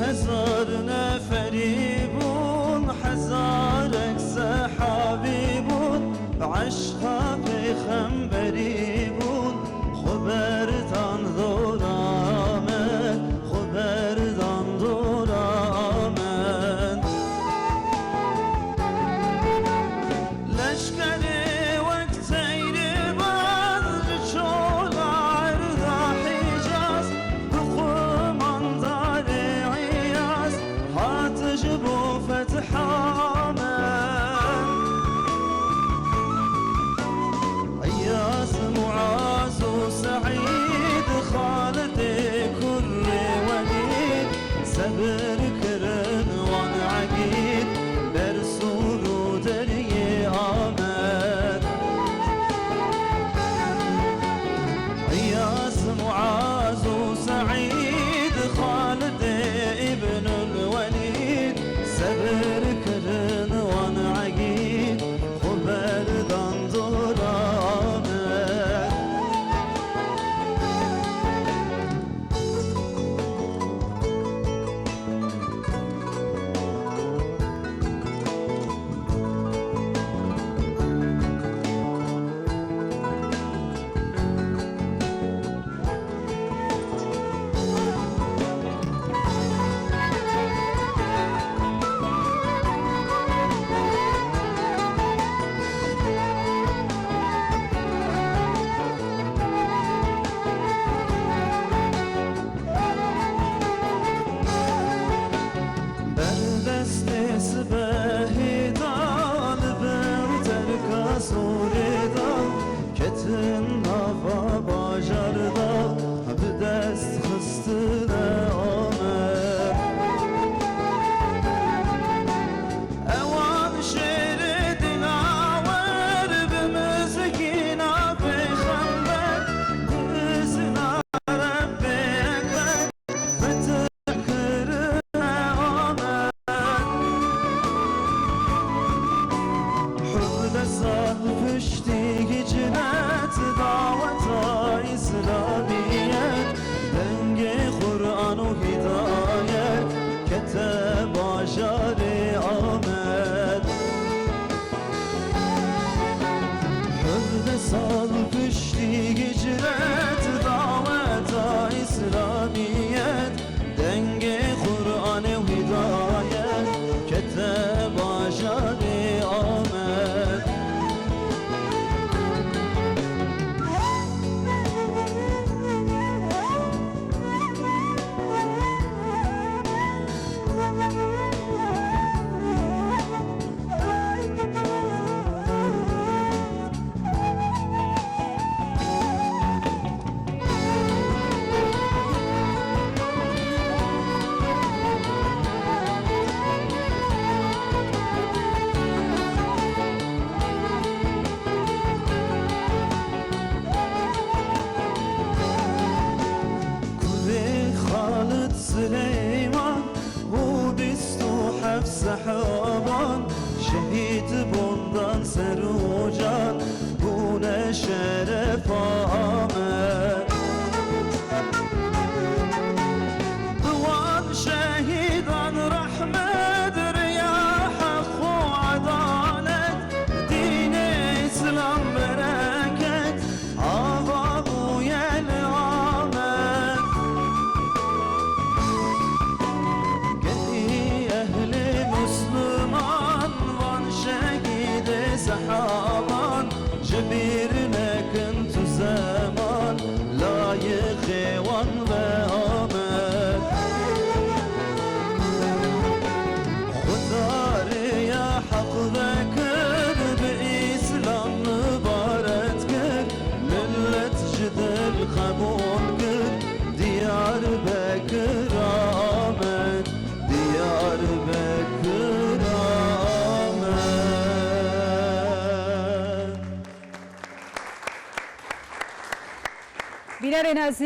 هزار نفری بون هزارک صحابی بون عشقا پیغمبری بون خبردان دور آمد خبردان دور آمد لشکر وقت ایری بدر چول عرض حجاز بخمان دار عیاز هاتجبو فتح آمد عیاز معاذ وسعيد خالد كل وليد صبر كرن وان عقيد برسول دري آمد عياز معاذ وسعيد خالد ابن الوليد صبر كرن وان عقيد خبردان دور آمد سبهیدان بر ترک سوریدان کتن نوا باجردا به دست خستنه آمد اوان شعر دلاور به مزگینا پیغمبر بزنا رب اکبر فتکر püşti hicret davata İslamiyet denge Kur'an-ı hidayet keteb aşari Ahmet Hürde sal püşti hicret davata İslamiyet denge Kur'an-ı hidayet keteb aşari Ahmet سليمان وبستو حفص حابان شهيد بندان سروجان بونه شرف آمد دوان شهيدان رحمت رياح حق وعدالت دين اسلام بركت آبا بويا الآمد صحابان جبيرنا كنت زمان قبول كر ديار بكر آمد ديار بكر آمد. بینر نزدیک